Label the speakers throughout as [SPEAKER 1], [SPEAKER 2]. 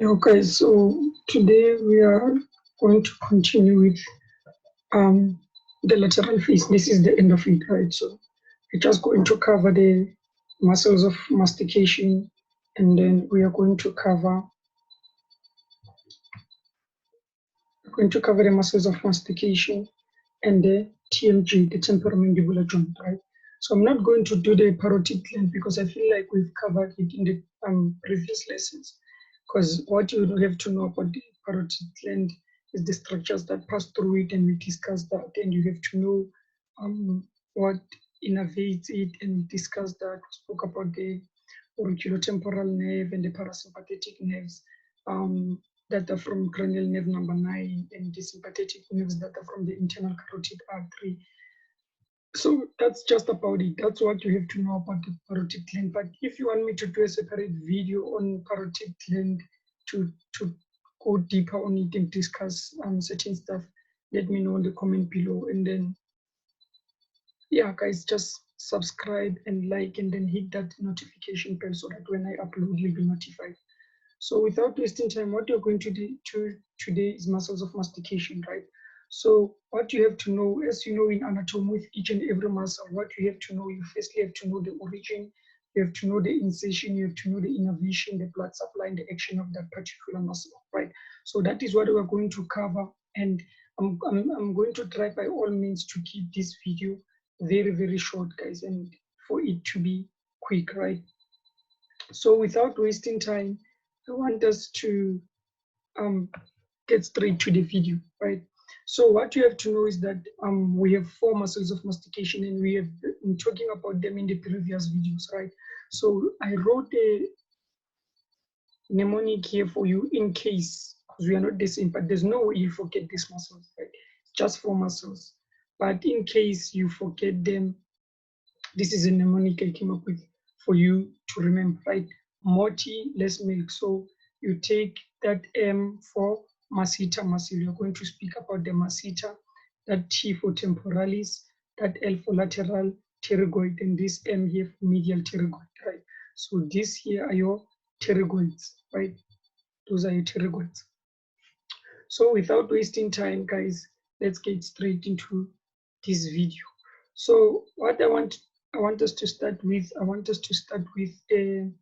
[SPEAKER 1] Okay, so today we are going to continue with um, the lateral face. This is the end of it, right? So we're just going to cover the muscles of mastication, and then we are going to cover the muscles of mastication and the TMJ, the temporal mandibular joint, right? So I'm not going to do the parotid gland because I feel like we've covered it in the previous lessons. Because what you have to know about the parotid gland is the structures that pass through it, and we discussed that. And you have to know what innervates it, and we discussed that. We spoke about the auriculotemporal nerve and the parasympathetic nerves. That are from cranial nerve number 9 and the sympathetic nerves that are from the internal carotid artery. So that's just about it. That's what you have to know about the parotid gland. But if you want me to do a separate video on parotid gland to go deeper on it and discuss certain stuff, let me know in the comment below. And then, yeah, guys, just subscribe and like and then hit that notification bell so that when I upload, you'll be notified. So without wasting time, what you're going to do today is muscles of mastication, right? So what you have to know, as you know in anatomy, with each and every muscle, what you have to know, you firstly have to know the origin, you have to know the incision, you have to know the innervation, the blood supply, and the action of that particular muscle, right? So that is what we're going to cover. And I'm going to try by all means to keep this video very, very short, guys, and for it to be quick, right? So without wasting time, I want us to um, get straight to the video, right? So what you have to know is that we have 4 muscles of mastication, and we have been talking about them in the previous videos, right? So I wrote a mnemonic here for you in case, because we are not the same, but there's no way you forget these muscles, right? It's just 4 muscles. But in case you forget them, this is a mnemonic I came up with for you to remember, right? Moti, less milk. So you take that M for masseter muscle. You're going to speak about the masseter, that T for temporalis, that L for lateral pterygoid, and this M here for medial pterygoid, right? So these here are your pterygoids, right? Those are your pterygoids. So without wasting time, guys, let's get straight into this video. So what I want us to start with, the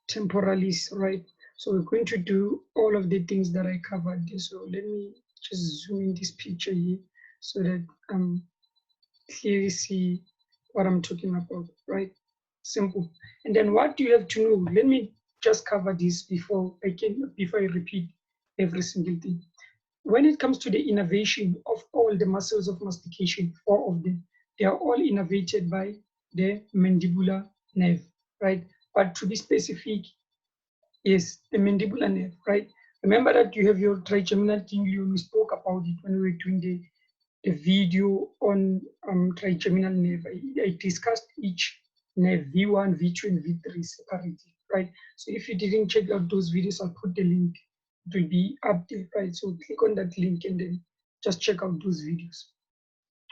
[SPEAKER 1] temporalis, right? So we're going to do all of the things that I covered there. So let me just zoom in this picture here so that clearly see what I'm talking about, right? Simple. And then what do you have to know? Let me just cover this before I repeat every single thing. When it comes to the innervation of all the muscles of mastication, 4 of them, they are all innervated by the mandibular nerve, right? But to be specific, yes, the mandibular nerve, right? Remember that you have your trigeminal ganglion. We spoke about it when we were doing the video on trigeminal nerve. I discussed each nerve, V1, V2, and V3 separately, right? So if you didn't check out those videos, I'll put the link. It will be up there, right? So click on that link and then just check out those videos.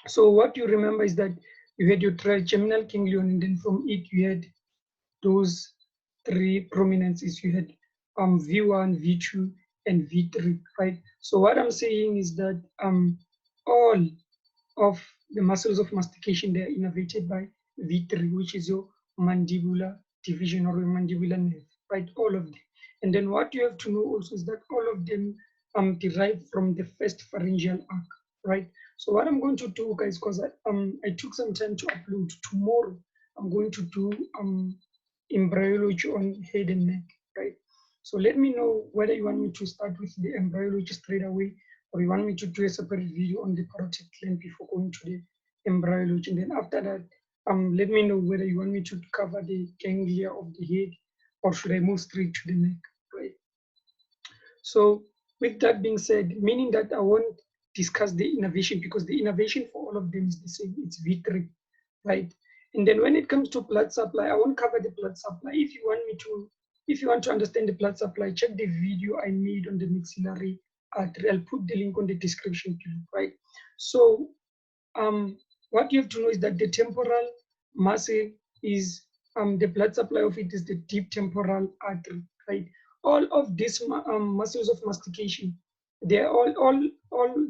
[SPEAKER 1] So what you remember is that you had your trigeminal ganglion, and then from it you had those 3 prominences. You had V1, V2, and V3, right? So what I'm saying is that all of the muscles of mastication, they are innervated by V3, which is your mandibular division or your mandibular nerve, right? All of them. And then what you have to know also is that all of them derive from the first pharyngeal arc, right? So what I'm going to do, guys, because I took some time to upload, tomorrow I'm going to do embryology on head and neck, right? So let me know whether you want me to start with the embryology straight away, or you want me to do a separate video on the parotid gland before going to the embryology. And then after that, let me know whether you want me to cover the ganglia of the head, or should I move straight to the neck, right? So with that being said, meaning that I won't discuss the innervation because the innervation for all of them is the same. It's V3, right? And then when it comes to blood supply, I won't cover the blood supply. If you want to understand the blood supply, check the video I made on the maxillary artery. I'll put the link on the description below, right? So what you have to know is that the temporal muscle is the blood supply of it is the deep temporal artery, right? all of these muscles of mastication, they all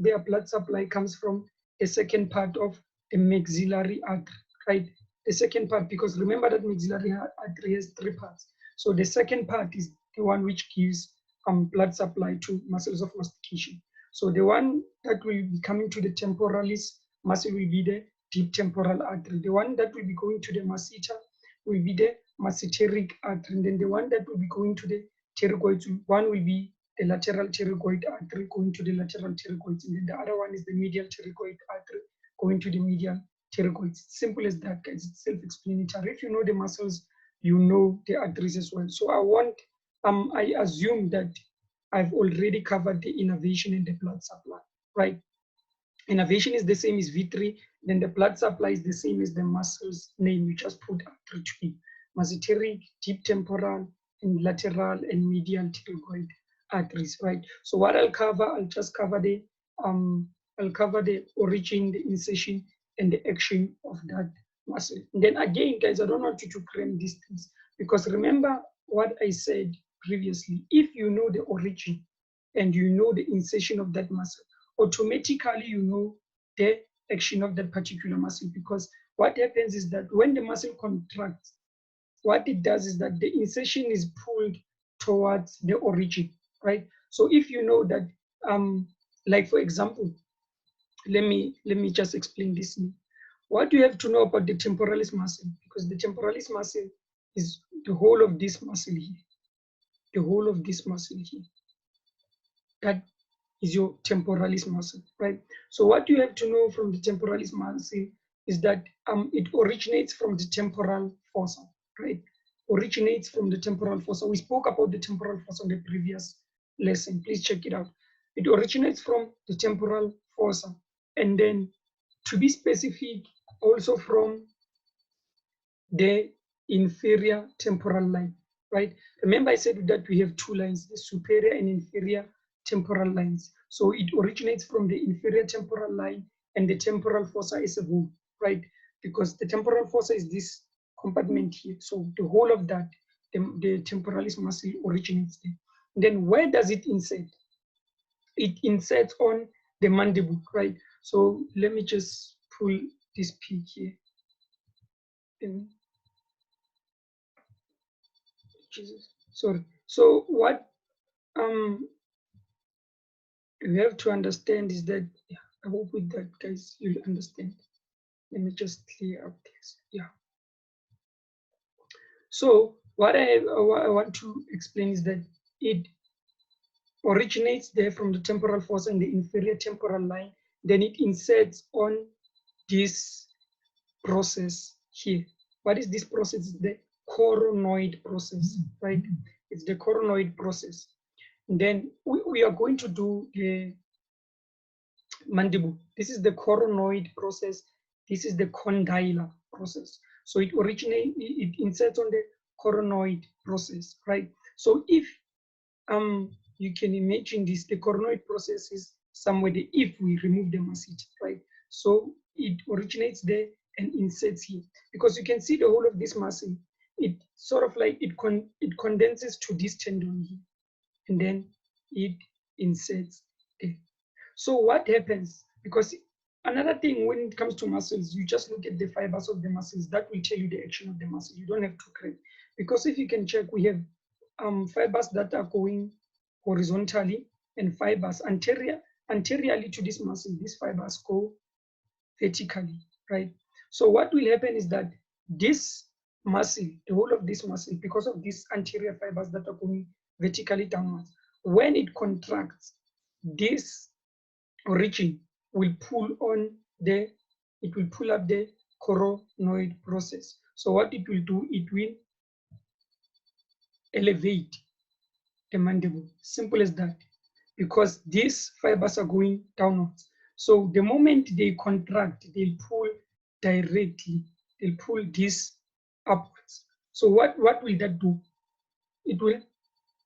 [SPEAKER 1] their blood supply comes from the second part of the maxillary artery, right? The second part, because remember that maxillary artery has three parts. So the second part is the one which gives blood supply to muscles of mastication. So the one that will be coming to the temporalis muscle will be the deep temporal artery. The one that will be going to the masseter will be the masseteric artery. And then the one that will be going to the pterygoids, one will be the lateral pterygoid artery going to the lateral pterygoids. And then the other one is the medial pterygoid artery going to the medial pterygoids. Simple as that, guys. It's self-explanatory. If you know the muscles, you know the arteries as well. So I assume that I've already covered the innervation and the blood supply, right? Innervation is the same as V3, then the blood supply is the same as the muscle's name. You just put artery to it. Masseteric, deep temporal, and lateral and medial pterygoid arteries, right? So what I'll just cover I'll cover the origin, the insertion, and the action of that muscle. And then again, guys, I don't want you to cram these things, because remember what I said previously. If you know the origin and you know the insertion of that muscle, automatically you know the action of that particular muscle. Because what happens is that when the muscle contracts, what it does is that the insertion is pulled towards the origin, right? So if you know that, like for example, let me just explain this. What you have to know about the temporalis muscle, because the temporalis muscle is the whole of this muscle here, the whole of this muscle here. That is your temporalis muscle, right? So what you have to know from the temporalis muscle is that it originates from the temporal fossa, right? Originates from the temporal fossa. We spoke about the temporal fossa in the previous lesson. Please check it out. It originates from the temporal fossa, and then, to be specific, also from the inferior temporal line, right? Remember I said that we have two lines, the superior and inferior temporal lines. So it originates from the inferior temporal line, and the temporal fossa is a whole, right? Because the temporal fossa is this compartment here. So the whole of that, the temporalis muscle originates there. Then where does it insert? It inserts on the mandible, right? So let me just pull this peak here. And Jesus, sorry. So what you have to understand is that, yeah, I hope with that, guys, you'll understand. Let me just clear up this. Yeah. So what I want to explain is that it originates there from the temporal fossa and the inferior temporal line. Then it inserts on this process here. What is this process? It's the coronoid process, right? It's the coronoid process. And then we are going to do the mandible. This is the coronoid process. This is the condylar process. So it inserts on the coronoid process, right? So if you can imagine this, the coronoid process is somewhere there if we remove the masseter, right? So it originates there and inserts here, because you can see the whole of this muscle. It sort of like it condenses to this tendon here, and then it inserts there. So what happens? Because another thing when it comes to muscles, you just look at the fibers of the muscles. That will tell you the action of the muscle. You don't have to create, because if you can check, we have fibers that are going horizontally and fibers anteriorly to this muscle. These fibers go vertically, right? So what will happen is that this muscle, the whole of this muscle, because of these anterior fibers that are going vertically downwards, when it contracts, this origin will pull on it will pull up the coronoid process. So what it will do, it will elevate the mandible. Simple as that, because these fibers are going downwards. So the moment they contract, they'll pull directly, they'll pull this upwards. So what will that do? It will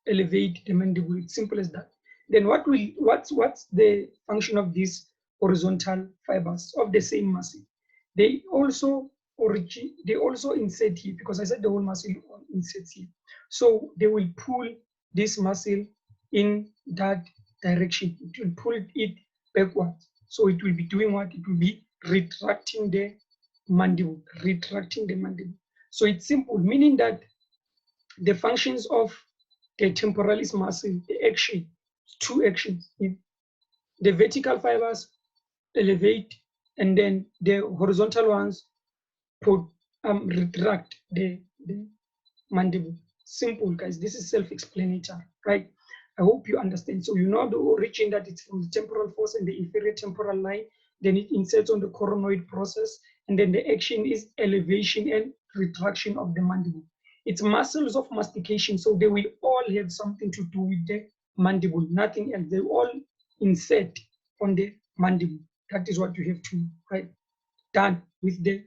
[SPEAKER 1] elevate the mandible. It's simple as that. Then what's the function of these horizontal fibers of the same muscle? They also insert here, because I said the whole muscle inserts here. So they will pull this muscle in that direction. It will pull it backwards. So it will be doing what? It will be retracting the mandible, retracting the mandible. So it's simple, meaning that the functions of the temporalis muscle, the action, two actions. The vertical fibers elevate, and then the horizontal ones put retract the mandible. Simple, guys. This is self-explanatory, right? I hope you understand. So you know the origin, that it's from the temporal fossa and the inferior temporal line. Then it inserts on the coronoid process, and then the action is elevation and retraction of the mandible. It's muscles of mastication, so they will all have something to do with the mandible, nothing else. They all insert on the mandible. That is what you have to, right? Done with the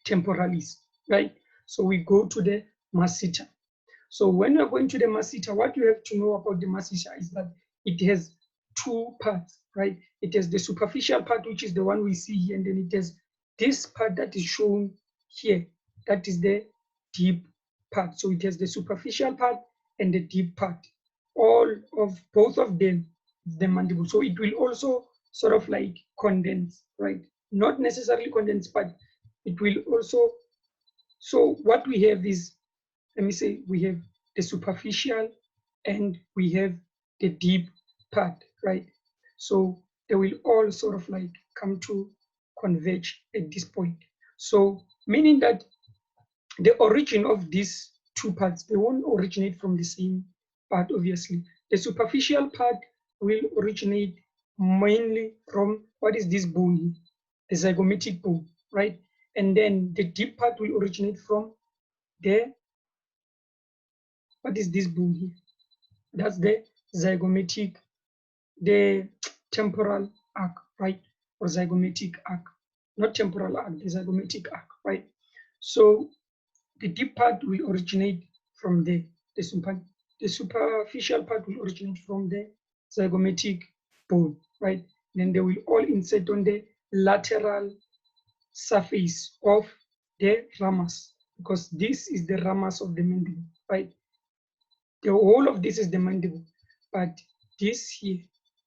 [SPEAKER 1] temporalis, right? So we go to the masseter. So when you're going to the masseter, what you have to know about the masseter is that it has two parts, right? It has the superficial part, which is the one we see here, and then it has this part that is shown here. That is the deep part. So it has the superficial part and the deep part. All of both of them, the mandible. So it will also sort of like condense, right? Not necessarily condense, but it will also. So what we have is, let me say, we have the superficial and we have the deep part, right? So they will all sort of like come to converge at this point. So meaning that the origin of these two parts, they won't originate from the same part, obviously. The superficial part will originate mainly from, what is this bone here? The zygomatic bone, right? And then the deep part will originate from the, what is this bone here? That's the zygomatic, the temporal arc, right? Or zygomatic arc, not temporal arc, the zygomatic arc, right? So the deep part will originate from the superficial part will originate from the zygomatic bone, right? Then they will all insert on the lateral surface of the ramus, because this is the ramus of the mandible, right? The whole of this is the mandible, but this here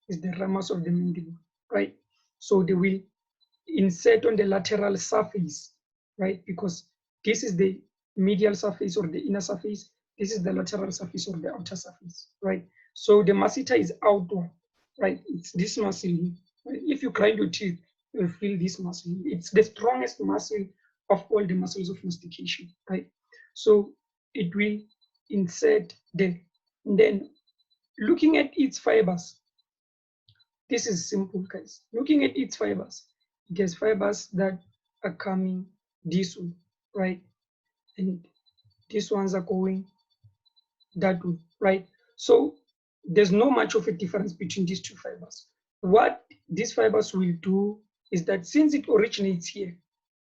[SPEAKER 1] is the ramus of the mandible, right? So they will insert on the lateral surface, right? Because this is the medial surface or the inner surface. This is the lateral surface or the outer surface, right? So the masseter is outward, right? It's this muscle here. Right? If you grind your teeth, you'll feel this muscle. It's the strongest muscle of all the muscles of mastication, right? So it will insert there. And then looking at its fibers, this is simple, guys. Looking at its fibers, it has fibers that are coming this way, right? And these ones are going that way, right? So there's not much of a difference between these two fibers. What these fibers will do is that since it originates here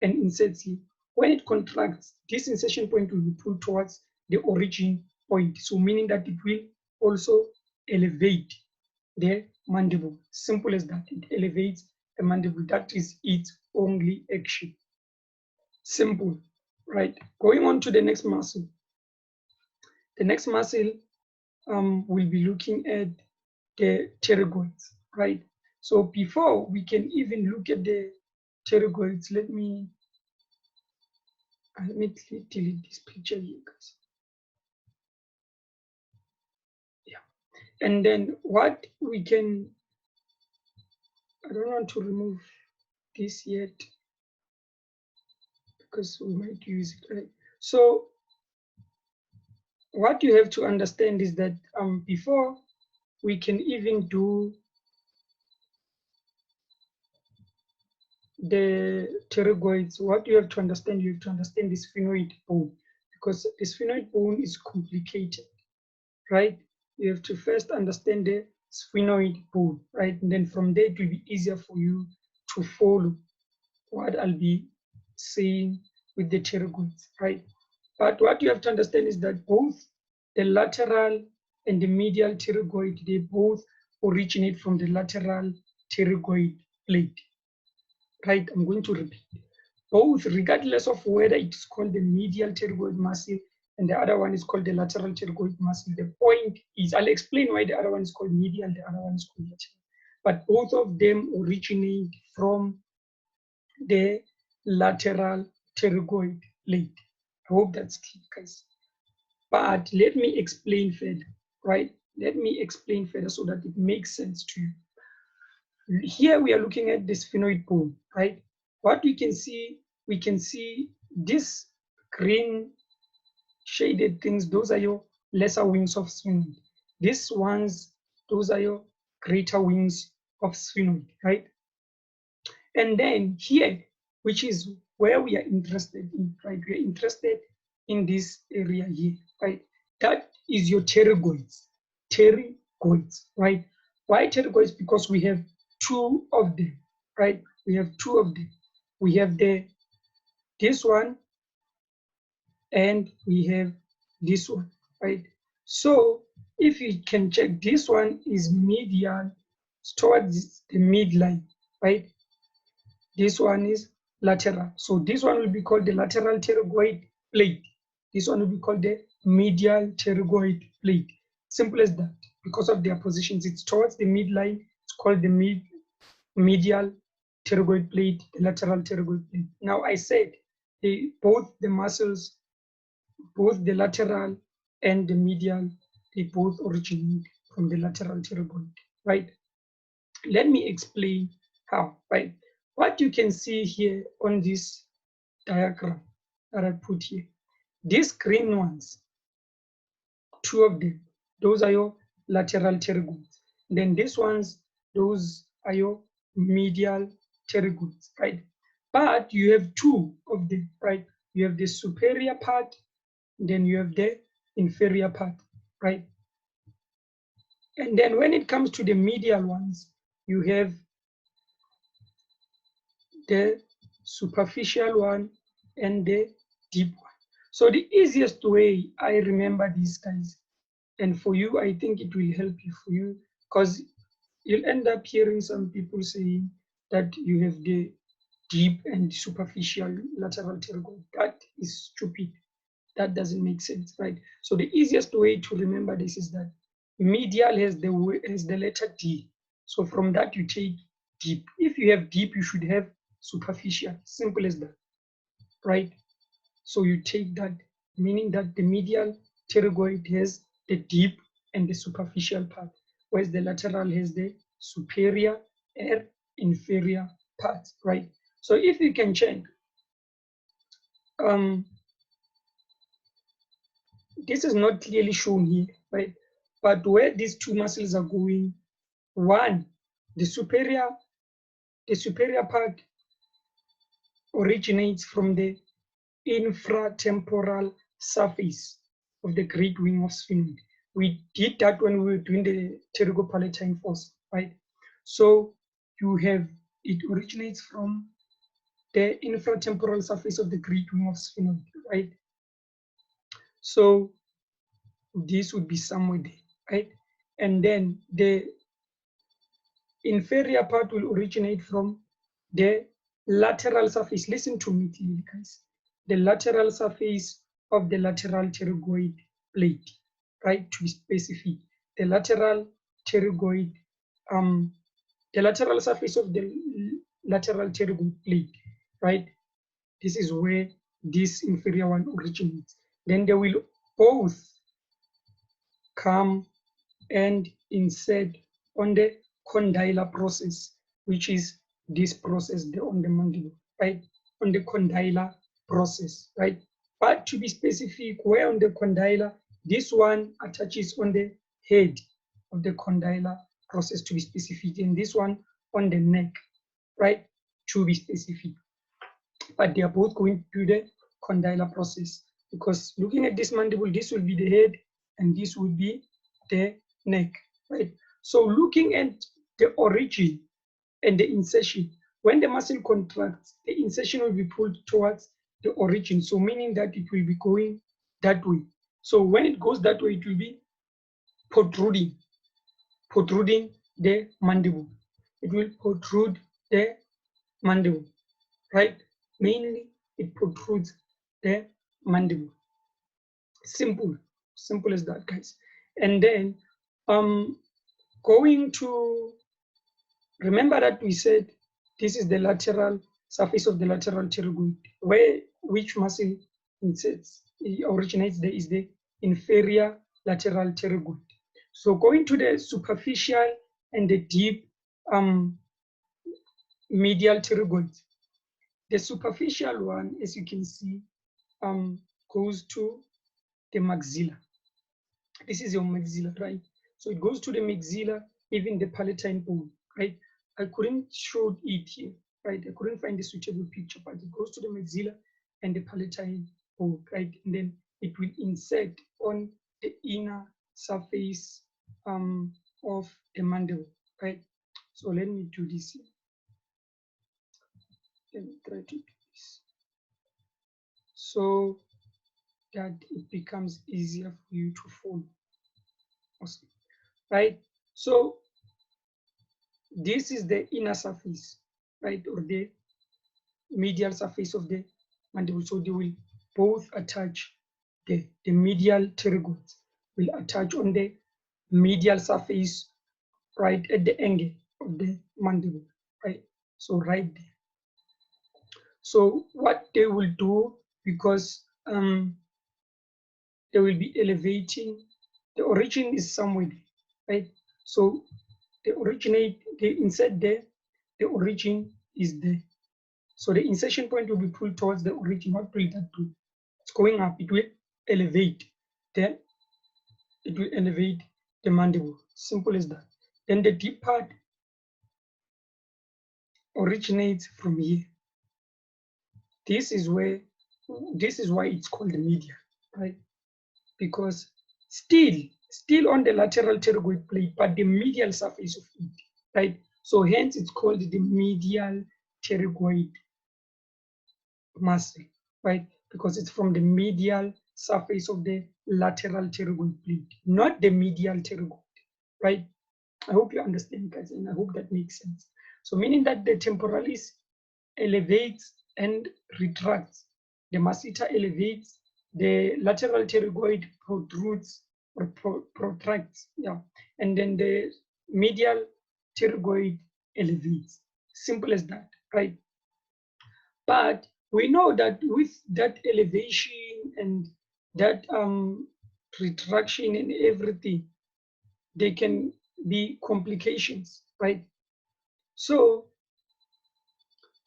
[SPEAKER 1] and inserts here, when it contracts, this insertion point will be pulled towards the origin point. So meaning that it will also elevate the mandible. Simple as that. It elevates the mandible. That is its only action. Simple, right? Going on to the next muscle. The next muscle we'll be looking at the pterygoids, right? So before we can even look at the pterygoids, let me delete this picture here, guys. Yeah, and then what we can, I don't want to remove this yet because we might use it, right? So what you have to understand is that before we can even do the pterygoids, what you have to understand the sphenoid bone, because the sphenoid bone is complicated, right? You have to first understand the sphenoid bone, right? And then from there, it will be easier for you to follow what I'll be saying with the pterygoids, right? But what you have to understand is that both the lateral and the medial pterygoid, they both originate from the lateral pterygoid plate, right? I'm going to repeat. Both, regardless of whether it's called the medial pterygoid muscle, and the other one is called the lateral pterygoid muscle. The point is, I'll explain why the other one is called medial, the other one is called lateral. But both of them originate from the lateral pterygoid blade. I hope that's clear, guys. But let me explain further, right? Let me explain further so that it makes sense to you. Here we are looking at the sphenoid bone, right? What we can see this green shaded things, those are your lesser wings of sphenoid. These ones, those are your greater wings of sphenoid, right? And then here, which is where we are interested in, right? We are interested in this area here, right? That is your pterygoids, right? Why pterygoids? Because we have two of them, right? We have two of them. We have this one and we have this one, right? So if you can check, this one is medial towards the midline, right? This one is lateral. So this one will be called the lateral pterygoid plate. This one will be called the medial pterygoid plate. Simple as that. Because of their positions, it's towards the midline. It's called the medial pterygoid plate, the lateral pterygoid plate. Now I said both the muscles, both the lateral and the medial, they both originate from the lateral pterygoid, right? Let me explain how, right? What you can see here on this diagram that I put here, these green ones, two of them, those are your lateral pterygoids. Then these ones, those are your medial pterygoids, right? But you have two of them, right? You have the superior part, then you have the inferior part, right? And then when it comes to the medial ones, you have the superficial one and the deep one. So the easiest way I remember these guys, and for you, I think it will help you for you, because you'll end up hearing some people saying that you have the deep and superficial lateral pterygoid. That is stupid. That doesn't make sense, right? So the easiest way to remember this is that medial has the letter D. So from that you take deep. If you have deep, you should have superficial. Simple as that, right? So you take that, meaning that the medial pterygoid has the deep and the superficial part, whereas the lateral has the superior and inferior parts, right? So if you can check, this is not clearly shown here, right? But where these two muscles are going, one, the superior part originates from the infratemporal surface of the great wing of sphenoid. We did that when we were doing the pterygopalatine fossa, right? So you have, it originates from the infratemporal surface of the great wing of sphenoid, right? So this would be somewhere there, right? And then the inferior part will originate from the lateral surface. Listen to me clearly, guys. The lateral surface of the lateral pterygoid plate, right? To be specific, the lateral pterygoid, the lateral surface of the lateral pterygoid plate, right? This is where this inferior one originates. Then they will both come and insert on the condylar process, which is this process there on the mandible, right? On the condylar process, right? But to be specific, where on the condylar, this one attaches on the head of the condylar process, to be specific, and this one on the neck, right? To be specific. But they are both going to the condylar process, because looking at this mandible, this will be the head and this will be the neck, right? So looking at the origin and the insertion, when the muscle contracts, the insertion will be pulled towards the origin. So meaning that it will be going that way. So when it goes that way, it will be protruding the mandible. It will protrude the mandible, right? Mainly it protrudes the mandible. Simple, simple as that, guys. And then going to, remember that we said this is the lateral surface of the lateral pterygoid, where which muscle originates there is the inferior lateral pterygoid. So going to the superficial and the deep medial pterygoid. The superficial one, as you can see, goes to the maxilla. This is your maxilla, right? So it goes to the maxilla, even the palatine bone, right? I couldn't show it here, right? I couldn't find a suitable picture, but it goes to the maxilla and the palatine bone, right? And then it will insert on the inner surface of the mandible, right? So let me do this here. Let me try to do this so that it becomes easier for you to follow. Awesome. Right? So this is the inner surface, right, or the medial surface of the mandible. So they will both attach, the medial pterygoids will attach on the medial surface, right at the angle of the mandible, right? So right there. So what they will do, because they will be elevating, the origin is somewhere there, right? So they originate, they insert there, the origin is there. So the insertion point will be pulled towards the origin. What will that do? It's going up, it will elevate. Then it will elevate the mandible. Simple as that. Then the deep part originates from here. This is where, this is why it's called the medial, right? Because still on the lateral pterygoid plate, but the medial surface of it, right? So hence it's called the medial pterygoid muscle, right? Because it's from the medial surface of the lateral pterygoid plate, not the medial pterygoid, right? I hope you understand, guys, and I hope that makes sense. So meaning that the temporalis elevates and retracts, the masseter elevates, the lateral pterygoid protrudes or protracts, yeah, and then the medial pterygoid elevates. Simple as that, right? But we know that with that elevation and that retraction and everything, there can be complications, right? So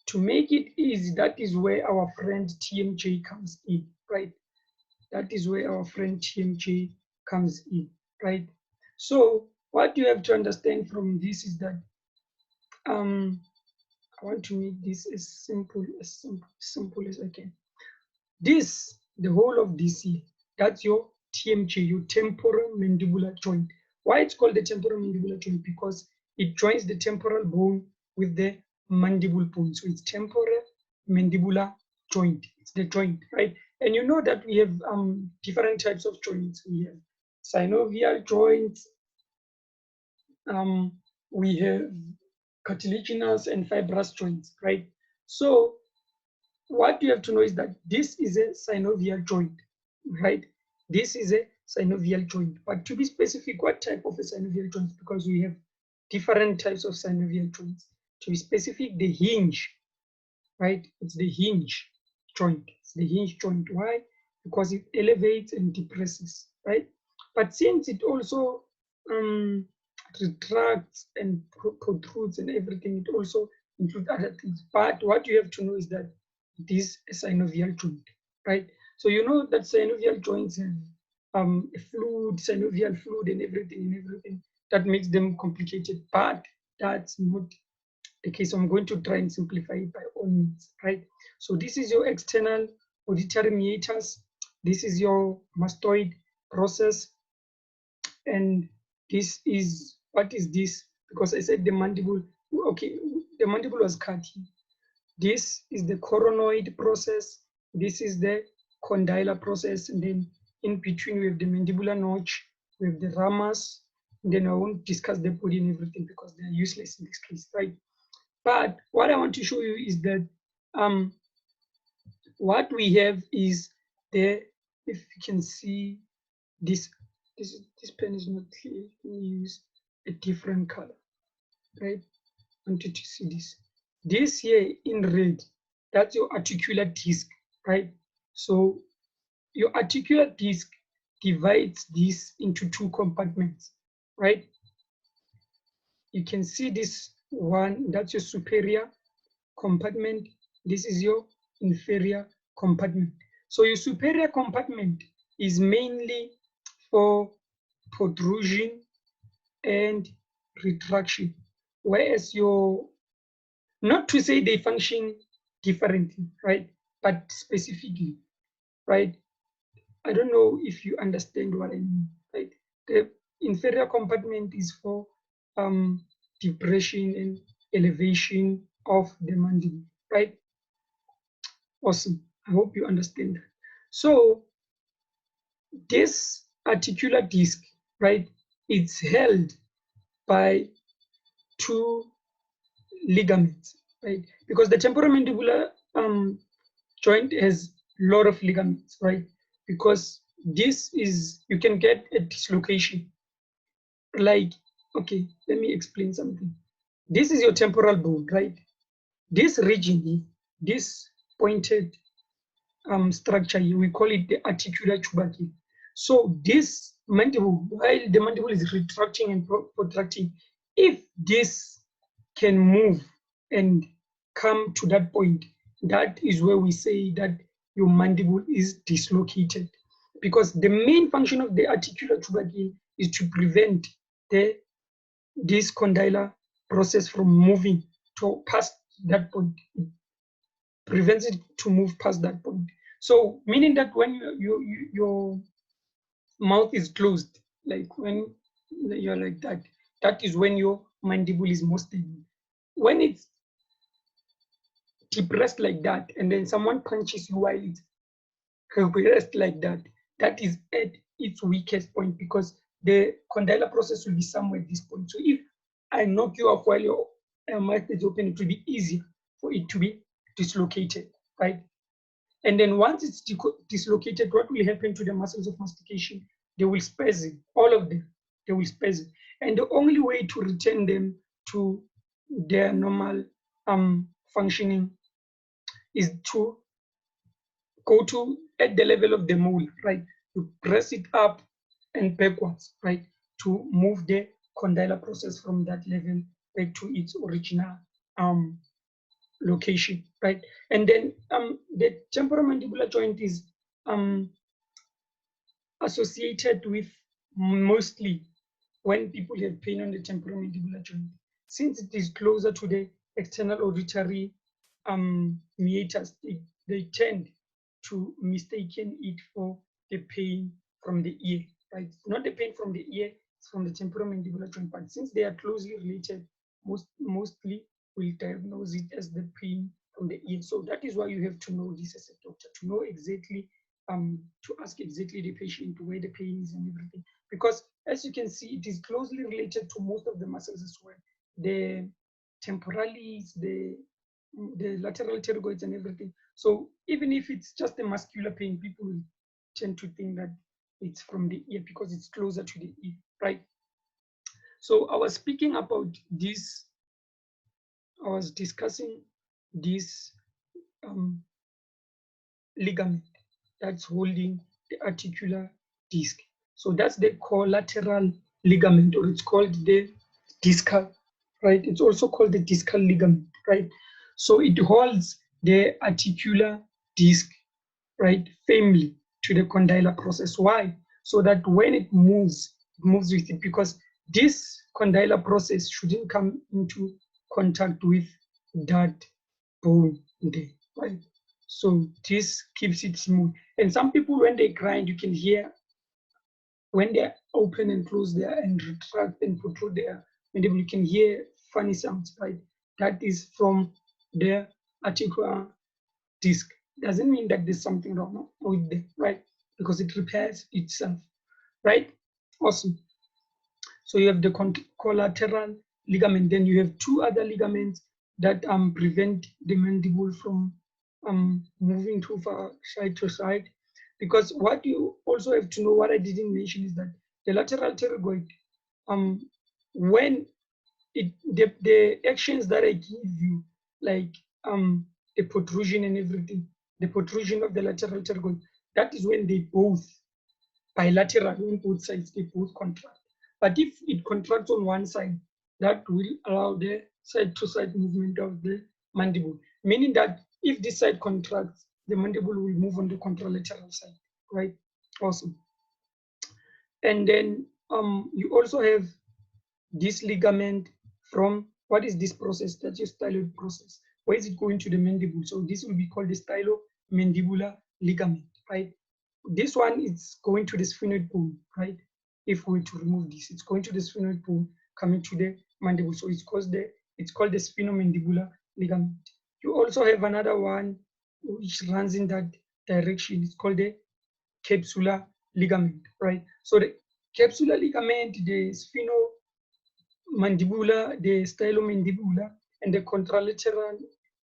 [SPEAKER 1] to make it easy, that is where our friend TMJ comes in, right? That is where our friend TMJ comes in, right? So what you have to understand from this is that I want to make this as simple as I can. This, the whole of this here, that's your TMJ, your temporal mandibular joint. Why it's called the temporal mandibular joint? Because it joins the temporal bone with the mandible bone. So it's temporal mandibular joint. It's the joint, right? And you know that we have different types of joints. We have synovial joints, we have cartilaginous and fibrous joints, right? So what you have to know is that this is a synovial joint, right? This is a synovial joint. But to be specific, what type of a synovial joint? Because we have different types of synovial joints. To be specific, the hinge, right? It's the hinge joint. It's the hinge joint. Why? Because it elevates and depresses, right? But since it also retracts and protrudes and everything, it also includes other things. But what you have to know is that this is a synovial joint, right? So you know that synovial joints have a fluid, synovial fluid and everything that makes them complicated, but that's not the case. So I'm going to try and simplify it by all means, right? So this is your external auditory meatus. This is your mastoid process. And this is, what is this? Because I said the mandible, okay, the mandible was cut here. This is the coronoid process. This is the condylar process. And then in between, we have the mandibular notch, we have the ramus. And then I won't discuss the body and everything because they're useless in this case, right? But what I want to show you is that what we have is the if you can see this, this pen is not clear. Let me use a different color, right? I want you to see this. This here in red, that's your articular disc, right? So your articular disc divides this into two compartments, right? You can see this one, that's your superior compartment. This is your inferior compartment. So your superior compartment is mainly for protrusion and retraction, whereas your, not to say they function differently, right? But specifically, right? I don't know if you understand what I mean, right? The inferior compartment is for depression and elevation of the mandible, right? Awesome. I hope you understand that. So this articular disc, right, it's held by two ligaments, right? Because the temporomandibular joint has a lot of ligaments, right? Because this is, you can get a dislocation. Like, okay, let me explain something. This is your temporal bone, right? This region, this pointed structure here, we call it the articular tubercle. So this mandible, while the mandible is retracting and protracting, if this can move and come to that point, that is where we say that your mandible is dislocated. Because the main function of the articular tubercle is to prevent this condylar process from moving to past that point. It prevents it to move past that point. So meaning that when your mouth is closed, like when you're like that, that is when your mandible is most stable. When it's depressed like that, and then someone punches you while it's compressed like that, that is at its weakest point because the condylar process will be somewhere at this point. So if I knock you off while your mouth is open, it will be easier for it to be dislocated, right? And then once it's dislocated, what will happen to the muscles of mastication? They will spasm, all of them, they will spasm. And the only way to return them to their normal functioning is to go to at the level of the mole, right? You press it up and backwards, right? To move the condylar process from that level back to its original location, right? And then the temporomandibular joint is associated with mostly when people have pain on the temporomandibular joint. Since it is closer to the external auditory meatus, they tend to mistaken it for the pain from the ear, right? Not the pain from the ear, it's from the temporomandibular joint. But since they are closely related, mostly will diagnose it as the pain from the ear. So that is why you have to know this as a doctor, to know exactly, to ask exactly the patient where the pain is and everything. Because as you can see, it is closely related to most of the muscles as well. The temporalis, the lateral pterygoids and everything. So even if it's just a muscular pain, people will tend to think that it's from the ear because it's closer to the ear, right? So I was speaking about this, I was discussing this ligament that's holding the articular disc. So that's the collateral ligament, or it's called the discal, right? It's also called the discal ligament, right? So it holds the articular disc, right, firmly to the condylar process. Why? So that when it moves with it, because this condylar process shouldn't come into contact with that bone there, right? So this keeps it smooth. And some people, when they grind, you can hear when they open and close there and retract and protrude there, mandible, you can hear funny sounds, right? That is from the articular disc. Doesn't mean that there's something wrong with them, right? Because it repairs itself, right? Awesome. So you have the collateral ligament, then you have two other ligaments that prevent the mandible from moving too far side to side. Because what you also have to know, what I didn't mention, is that the lateral pterygoid, when the actions that I give you, like the protrusion and everything, the protrusion of the lateral pterygoid, that is when they both bilateral, on both sides, they both contract. But if it contracts on one side, that will allow the side-to-side movement of the mandible, meaning that if this side contracts, the mandible will move on the contralateral side, right? Awesome. And then you also have this ligament from, what is this process? That's your styloid process. Where is it going to the mandible? So this will be called the stylomandibular ligament, right? This one is going to the sphenoid bone, right? If we were to remove this, it's going to the sphenoid bone, coming to the mandible. So it's called the sphenomandibular ligament. You also have another one which runs in that direction. It's called the capsular ligament, right? So the capsular ligament, the sphenomandibular, the stylomandibular, and the contralateral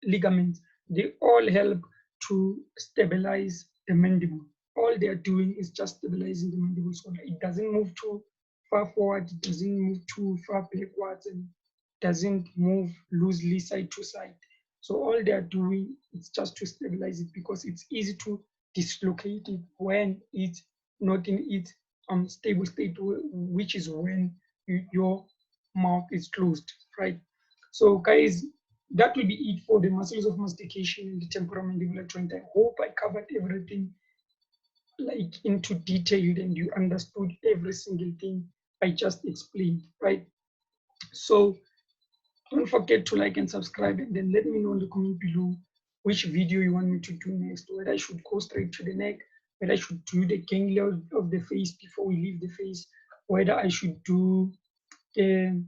[SPEAKER 1] ligaments, they all help to stabilize the mandible. All they are doing is just stabilizing the mandible so that it doesn't move too far forward, it doesn't move too far backwards, and doesn't move loosely side to side. So all they are doing is just to stabilize it, because it's easy to dislocate it when it's not in its stable state, which is when your mouth is closed, right? So guys, that will be it for the muscles of mastication and the temporal mandibular joint. I hope I covered everything like into detail and you understood every single thing I just explained, right? So don't forget to like and subscribe, and then let me know in the comment below which video you want me to do next, whether I should go straight to the neck, whether I should do the ganglia of the face before we leave the face, whether I should do the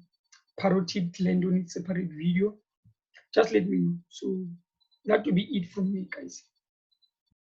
[SPEAKER 1] parotid gland on its separate video. Just let me know. So that will be it from me, guys.